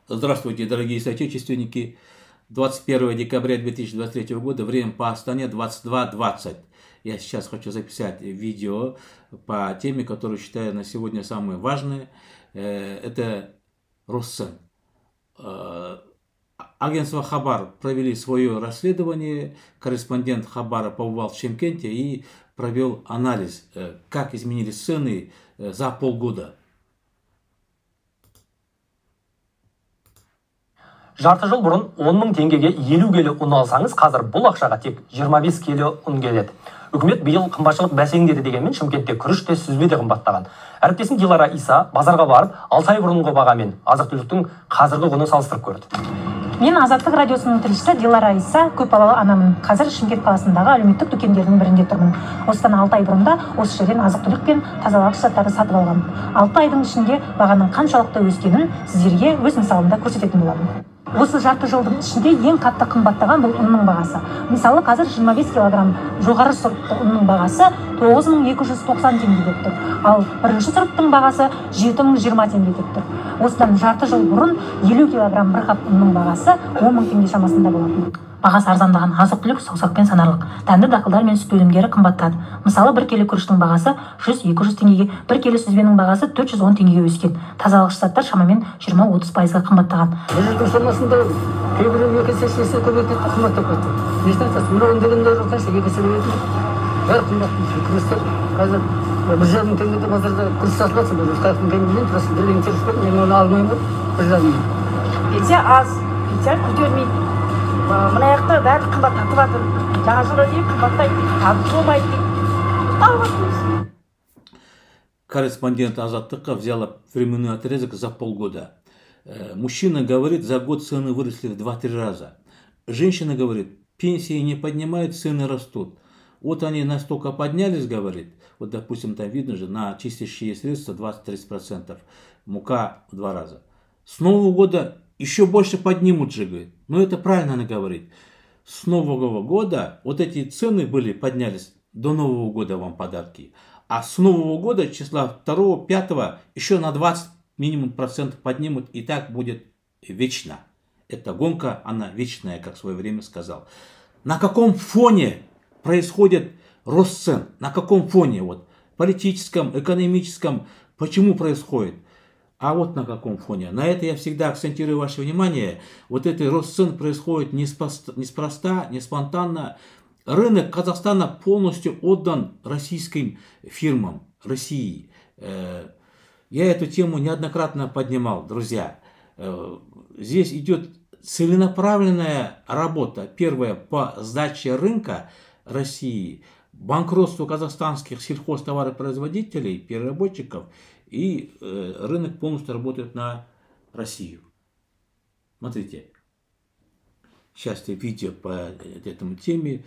Здравствуйте, дорогие соотечественники. 21 декабря 2023 года, время по Астане 22:20. Я сейчас хочу записать видео по теме, которую считаю на сегодня самой важной. Это Росцен. Агентство Хабар провели свое расследование. Корреспондент Хабара побывал в Шымкенте и провел анализ, как изменились цены за полгода. Жарты жыл бұрын 10 мың теңгеге 50 келі ұн алсаңыз, қазір бұл ақшаға тек 25 келі ұн келеді. Үкімет биыл қымбатшылық бәсеңдеді дегенмен Шымкентте күріш те сүзбе де қымбаттаған. Әріптесім Дилара Иса базарға барып, 6 ай бұрынғы бағамен азық-түліктің қазіргі құнын салыстырып көрді. Мен Азаттық радиосының тілшісі Дилара Иса, көпбалалы анамын. Қазір Шымкент қаласындағы әлеуметтік дүкендердің бірінде тұрмын. Осыдан 6 ай бұрында осы жерден азық-түлік пен тазалық заттарды сатып алғам. 6 айдың ішінде бағаның қаншалықты өскенін сіздерге өз мысалында көрсететін боламын. Осы жарты жылдың ішінде ең қатты қымбаттаған бұл ұнның бағасы. Мысалы, қазір 25 килограмм жоғары сұрыпты ұнның бағасы 9290 теңге деп тұр. Ал бірінші сұрыптың бағасы 7020 теңге деп тұр. Осыдан жарты жыл бұрын 50 килограмм бір қап ұнның бағасы 10 мың теңге шамасында болатын. Бағасы арзандаған азық-түлік саусақпен санарлық. Дәнді дақылдар мен сүт өнімдері қымбаттады. Мысалы, 1 келі күріштің бағасы 100-200 теңгеге, 1 келі сүзбенің бағасы 410 теңгеге өскен. Тазалық заттар шамамен 20-30%-ға қымбаттаған. Бұл сомасында кейбір екі есе көбейтті, қымбаттап кетті. Несіне айтасыз? Мына өндіргендер қанша екі есе көбейтті? Бәрі қымбат. Күрістер қазір 1,5 теңгеде базарда күріш сатып жатыр. Бұл қайықтың кеңінен тұрасы бірден теріспен, мен оны алмаймын. 1,5. Пенсия аз, пенсия көтермейді. Мына жақта бәрі қымбаттатып жатыр. Жаңа жылда дейін қымбаттайды, табыс болмайды дейді. Корреспондент Азаттыка взяла временной отрезок за полгода. Мужчина говорит, за год цены выросли в 2-3 раза. Женщина говорит, пенсии не поднимают, цены растут. Вот они настолько поднялись, говорит, вот допустим там видно же, на чистящие средства 20-30%, мука в 2 раза. С Нового года еще больше поднимут же, говорит. Но это правильно она говорит. С Нового года вот эти цены поднялись, до Нового года вам подарки. А с Нового года, числа 2-5, еще на 20 минимум процентов поднимут, и так будет вечно. Эта гонка, она вечная, как в свое время сказал. На каком фоне происходит рост цен? На каком фоне? Вот, политическом, экономическом. Почему происходит? А вот на каком фоне. На это я всегда акцентирую ваше внимание. Вот этот рост цен происходит неспроста, не спонтанно. Рынок Казахстана полностью отдан российским фирмам, России. Я эту тему неоднократно поднимал, друзья. Здесь идет целенаправленная работа. Первое, по сдаче рынка России, банкротству казахстанских сельхозтоваропроизводителей, переработчиков, и рынок полностью работает на Россию. Смотрите. Сейчас видео по этому теме.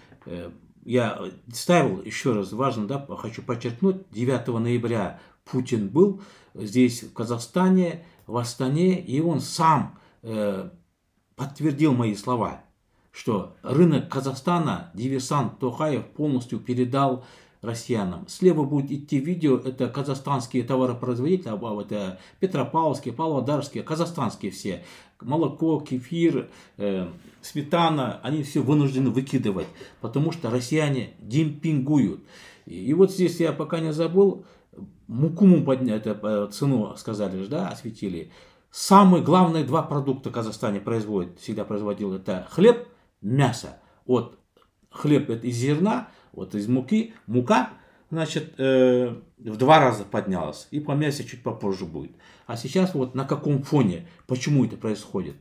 Я ставил еще раз, важно, да, хочу подчеркнуть, 9 ноября Путин был здесь, в Казахстане, в Астане, и он сам подтвердил мои слова, что рынок Казахстана диверсант Тохаев полностью передал россиянам. Слева будет идти видео, это казахстанские товаропроизводители, это Петропавловские, Павлодарские, казахстанские все. Молоко, кефир, сметана, они все вынуждены выкидывать, потому что россияне демпингуют. И вот здесь я пока не забыл, мукуму поднять, цену сказали же, да, осветили. Самые главные 2 продукта в Казахстане производят, всегда производил, это хлеб, мясо. Вот хлеб это из зерна, вот из муки, мука, значит, в 2 раза поднялась. И по мясе чуть попозже будет. А сейчас вот на каком фоне, почему это происходит?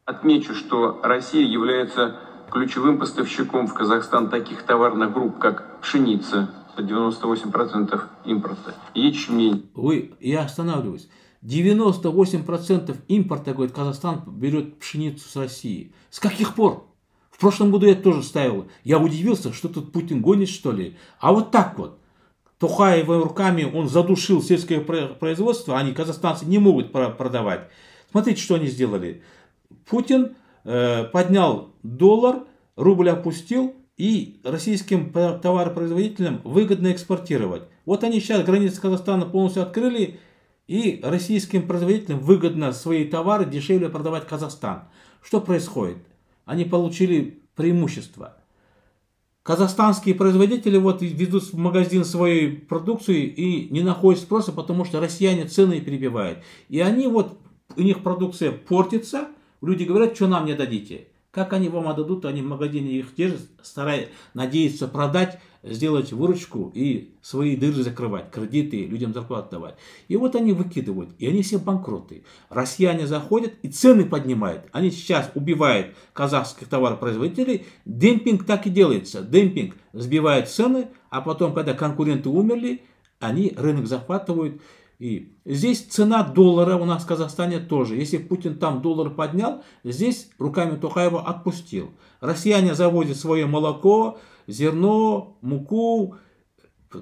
Отмечу, что Россия является ключевым поставщиком в Казахстан таких товарных групп, как пшеница, 98% импорта, ячмень. Я останавливаюсь. 98% импорта, говорит, Казахстан берет пшеницу с России. С каких пор? В прошлом году я тоже ставил. Я удивился, что тут Путин гонит, что ли. А вот так вот. Тохаевыми руками он задушил сельское производство. Они, казахстанцы, не могут продавать. Смотрите, что они сделали. Путин поднял доллар, рубль опустил. И российским товаропроизводителям выгодно экспортировать. Вот они сейчас границы Казахстана полностью открыли. И российским производителям выгодно свои товары дешевле продавать в Казахстан. Что происходит? Они получили преимущество. Казахстанские производители вот ведут в магазин свою продукцию и не находят спроса, потому что россияне цены перебивают. И они вот, у них продукция портится, люди говорят, что нам не дадите. Как они вам отдадут, они в магазине их держат, надеются продать, сделать выручку и свои дыры закрывать, кредиты, людям зарплату давать. И вот они выкидывают, и они все банкроты. Россияне заходят и цены поднимают. Они сейчас убивают казахских товаропроизводителей. Демпинг так и делается. Демпинг сбивает цены, а потом, когда конкуренты умерли, они рынок захватывают. И здесь цена доллара у нас в Казахстане тоже. Если Путин там доллар поднял, здесь руками Токаева отпустил. Россияне завозят свое молоко, зерно, муку,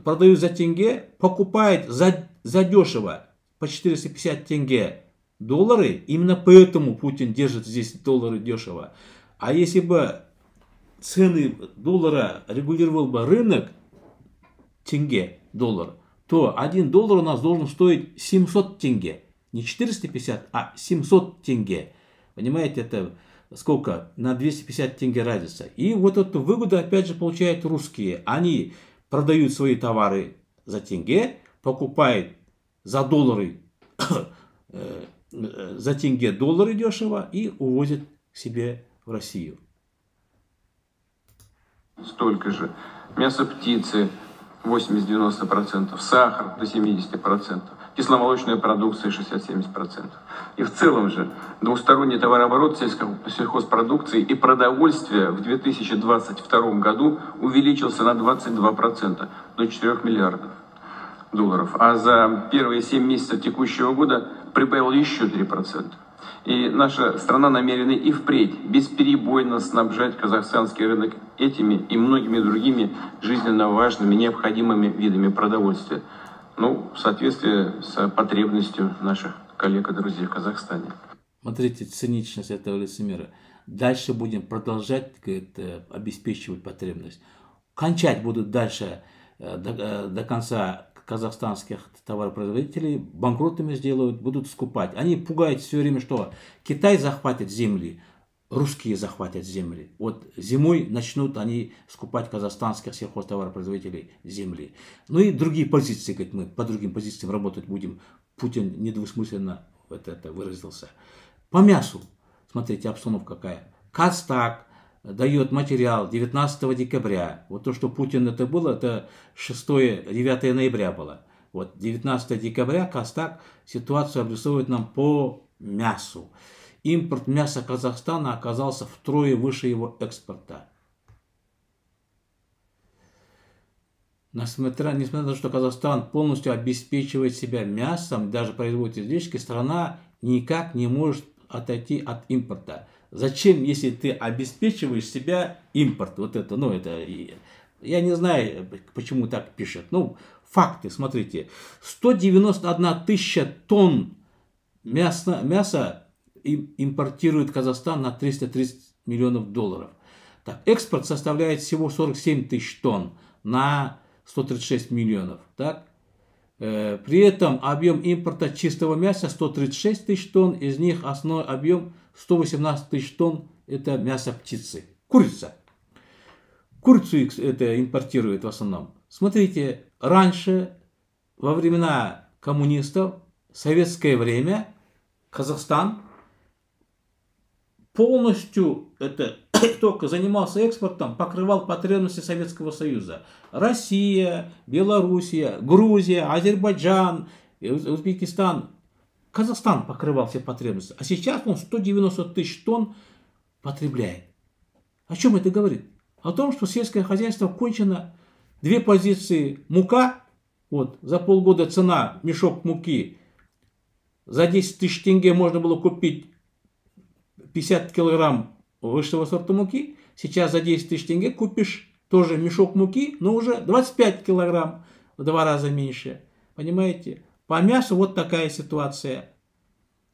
продают за тенге, покупают за дешево, по 450 тенге доллары. Именно поэтому Путин держит здесь доллары дешево. А если бы цены доллара регулировал бы рынок, тенге, доллар, то 1 доллар у нас должен стоить 700 тенге. Не 450, а 700 тенге. Понимаете, это сколько? На 250 тенге разница. И вот эту выгоду опять же получают русские. Они продают свои товары за тенге, покупают за доллары, за тенге доллары дешево и увозят к себе в Россию. Столько же. Мясо птицы 80-90%, сахар до 70%, кисломолочная продукция 60-70%. И в целом же двусторонний товарооборот сельхозпродукции и продовольствия в 2022 году увеличился на 22%, до 4 миллиардов долларов. А за первые 7 месяцев текущего года прибавил еще 3%. И наша страна намерена и впредь бесперебойно снабжать казахстанский рынок этими и многими другими жизненно важными, необходимыми видами продовольствия. Ну, в соответствии с потребностью наших коллег и друзей в Казахстане. Смотрите, циничность этого лицемера. Дальше будем продолжать, говорит, обеспечивать потребность. Кончать будут дальше до конца казахстанских товаропроизводителей, банкротами сделают, будут скупать. Они пугают все время, что Китай захватит земли, русские захватят земли. Вот зимой начнут они скупать казахстанских сельхозтоваропроизводителей земли. Ну и другие позиции, говорит, мы по другим позициям работать будем. Путин недвусмысленно вот это выразился. По мясу, смотрите, обстановка какая. Казтаг дает материал 19 декабря. Вот то, что Путин это было, это 6-9 ноября было. Вот 19 декабря Казтаг ситуацию обрисовывает нам по мясу. Импорт мяса Казахстана оказался втрое выше его экспорта. Несмотря на то, что Казахстан полностью обеспечивает себя мясом, даже производит излишки, страна никак не может отойти от импорта. Зачем, если ты обеспечиваешь себя импорт? Вот это, ну это, я не знаю, почему так пишет. Ну, факты, смотрите. 191 тысяча тонн мяса импортирует Казахстан на 330 миллионов долларов. Так, экспорт составляет всего 47 тысяч тонн на 136 миллионов. Так? При этом объем импорта чистого мяса 136 тысяч тонн, из них основной объем 118 тысяч тонн – это мясо птицы. Курица. Курицу это импортирует в основном. Смотрите, раньше, во времена коммунистов, в советское время, Казахстан полностью это только занимался экспортом, покрывал потребности Советского Союза. Россия, Белоруссия, Грузия, Азербайджан, Узбекистан. Казахстан покрывал все потребности. А сейчас он 190 тысяч тонн потребляет. О чем это говорит? О том, что сельское хозяйство кончено. Две позиции. Мука. Вот, за полгода цена мешок муки. За 10 тысяч тенге можно было купить 50 килограмм высшего сорта муки. Сейчас за 10 тысяч тенге купишь тоже мешок муки, но уже 25 килограмм, в 2 раза меньше. Понимаете? По мясу вот такая ситуация.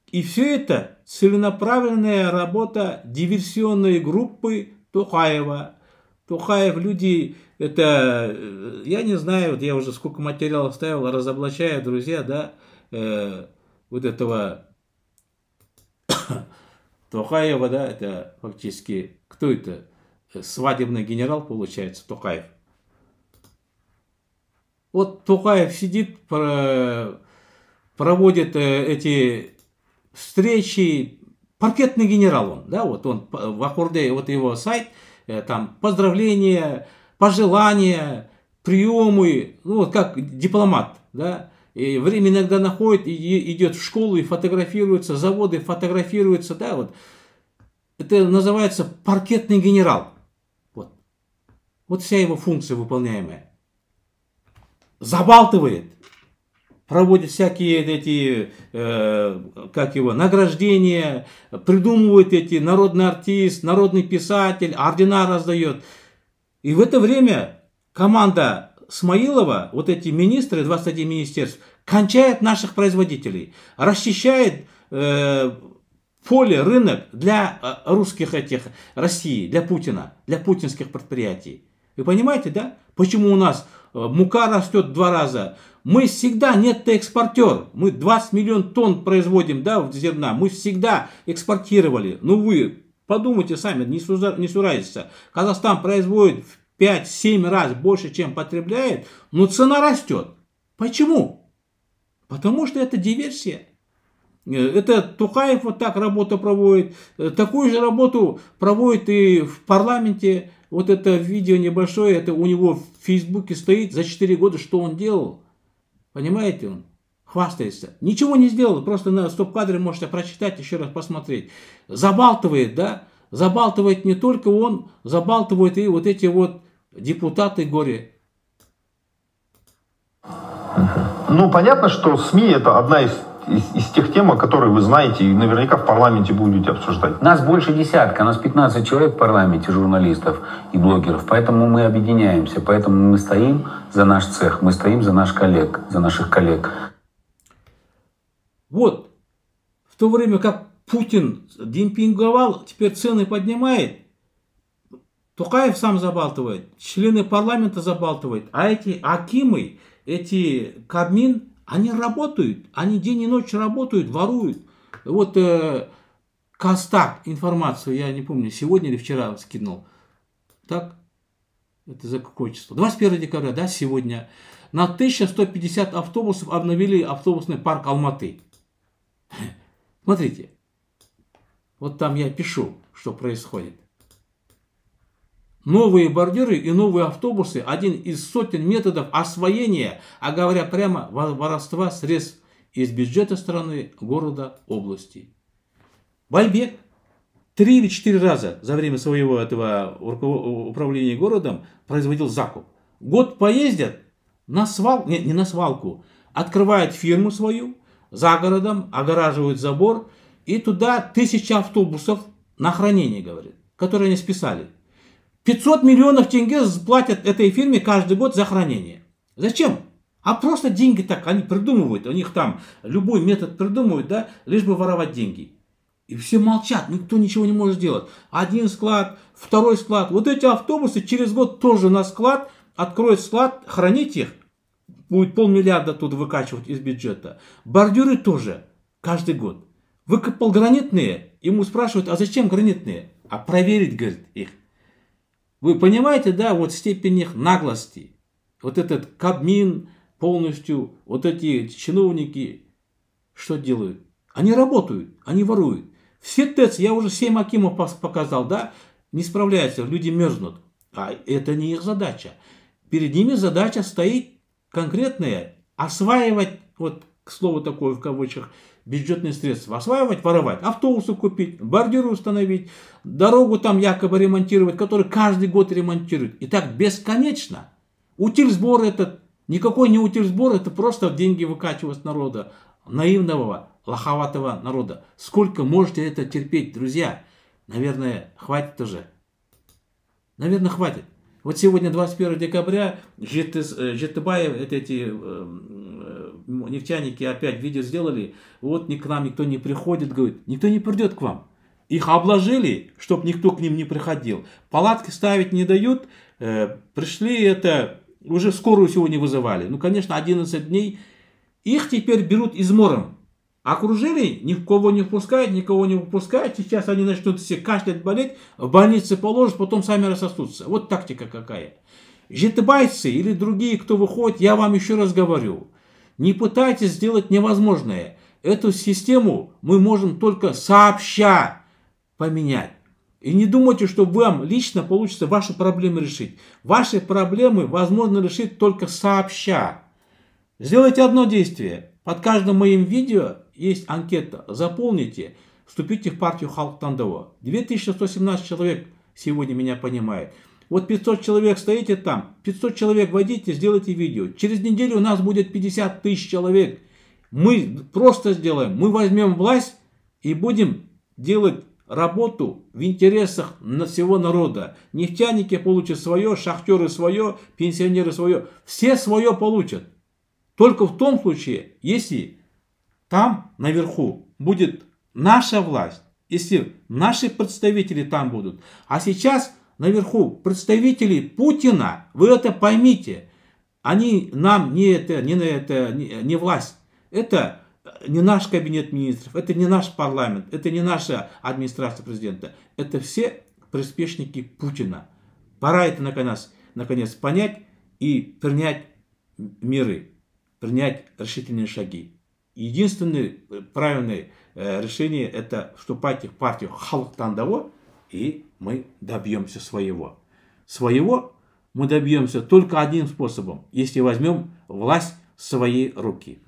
И все это целенаправленная работа диверсионной группы Токаева. Токаев, люди, это, я не знаю, вот я уже сколько материалов ставил, разоблачаю, друзья, да. вот этого Токаева, да, это фактически, кто это? Свадебный генерал, получается, Токаев. Вот Токаев сидит, проводит эти встречи, паркетный генерал он, да, вот он в Аккорде, вот его сайт, там поздравления, пожелания, приемы, ну вот как дипломат, да, и время иногда находит, и идет в школу и фотографируется, заводы фотографируются, да, вот. Это называется паркетный генерал. Вот, вот вся его функция выполняемая. Забалтывает, проводит всякие эти, как его, награждения, придумывает эти, народный артист, народный писатель, ордена раздает. И в это время команда Смаилова, вот эти министры, 21 министерств, кончает наших производителей, расчищает поле, рынок для русских этих, России, для Путина, для путинских предприятий. Вы понимаете, да? Почему у нас мука растет в 2 раза? Мы всегда нетто-экспортер. Мы 20 миллионов тонн производим, да, зерна. Мы всегда экспортировали. Ну вы подумайте сами, не суразиться. Казахстан производит в 5-7 раз больше, чем потребляет, но цена растет. Почему? Потому что это диверсия. Это Токаев вот так работу проводит. Такую же работу проводит и в парламенте. Вот это видео небольшое, это у него в Фейсбуке стоит за 4 года, что он делал. Понимаете, он хвастается. Ничего не сделал, просто на стоп-кадре можете прочитать, еще раз посмотреть. Забалтывает, да? Забалтывает не только он, забалтывают и вот эти вот депутаты горе. Ну, понятно, что СМИ это одна из тех тем, которые вы знаете и наверняка в парламенте будете обсуждать. Нас больше десятка, нас 15 человек в парламенте, журналистов и блогеров, поэтому мы объединяемся, поэтому мы стоим за наш цех, мы стоим за наших коллег. Вот, в то время как Путин демпинговал, теперь цены поднимает, Токаев сам забалтывает, члены парламента забалтывают, а эти акимы, эти Кабмин, они работают, они день и ночь работают, воруют. Вот Костак информацию, я не помню, сегодня или вчера скинул. Так, это за какое число? 21 декабря, да, сегодня. На 1150 автобусов обновили автобусный парк Алматы. Смотрите, вот там я пишу, что происходит. Новые бордюры и новые автобусы – один из сотен методов освоения, а говоря прямо, воровства средств из бюджета страны, города, области. Байбек 3 или 4 раза за время своего этого управления городом производил закуп. Год поездят на свалку, не на свалку, открывают фирму свою за городом, огораживают забор, и туда 1000 автобусов на хранение, говорят, которые они списали. 500 миллионов тенге платят этой фирме каждый год за хранение. Зачем? А просто деньги так они придумывают. У них там любой метод придумывают, да, лишь бы воровать деньги. И все молчат, никто ничего не может сделать. Один склад, второй склад. Вот эти автобусы через год тоже на склад, откроют склад, хранить их. Будет 500 миллиарда тут выкачивать из бюджета. Бордюры тоже каждый год. Выкопал гранитные, ему спрашивают, а зачем гранитные? А проверить, говорит, их. Вы понимаете, да, вот степень их наглости. Вот этот Кабмин полностью, вот эти чиновники, что делают? Они работают, они воруют. Все ТЭЦ, я уже 7 акимов показал, да, не справляются, люди мерзнут. А это не их задача. Перед ними задача стоит конкретная, осваивать, вот к слову такое в кавычках, бюджетные средства. Осваивать, воровать, автобусы купить, бордюры установить, дорогу там якобы ремонтировать, которую каждый год ремонтируют. И так бесконечно. Утильсбор этот, никакой не утильсбор, это просто деньги выкачивать с народа. Наивного, лоховатого народа. Сколько можете это терпеть, друзья? Наверное, хватит уже. Наверное, хватит. Вот сегодня 21 декабря Жетыбаев, эти нефтяники опять видео сделали, вот к нам никто не приходит, говорит, никто не придет к вам. Их обложили, чтобы никто к ним не приходил. Палатки ставить не дают, пришли уже скорую сегодня вызывали. Ну, конечно, 11 дней, Их теперь берут измором. Окружили, никого не впускают, никого не выпускают. Сейчас они начнут все кашлять, болеть, в больнице положат, потом сами рассосутся. Вот тактика какая. Житбайцы или другие, кто выходит, я вам еще раз говорю, не пытайтесь сделать невозможное. Эту систему мы можем только сообща поменять. И не думайте, что вам лично получится ваши проблемы решить. Ваши проблемы возможно решить только сообща. Сделайте одно действие. Под каждым моим видео есть анкета. Заполните, вступите в партию Халық Таңдауы. 2117 человек сегодня меня понимает. Вот 500 человек стоите там, 500 человек войдите, сделайте видео. Через неделю у нас будет 50 тысяч человек. Мы просто сделаем, мы возьмем власть и будем делать работу в интересах всего народа. Нефтяники получат свое, шахтеры свое, пенсионеры свое. Все свое получат. Только в том случае, если там наверху будет наша власть, если наши представители там будут. А сейчас наверху представители Путина, вы это поймите, они нам не власть. Это не наш кабинет министров, это не наш парламент, это не наша администрация президента. Это все приспешники Путина. Пора это наконец понять и принять меры, принять решительные шаги. Единственное правильное решение — это вступайте в партию Халық Таңдауы, и мы добьемся своего. Своего мы добьемся только одним способом, если возьмем власть в свои руки.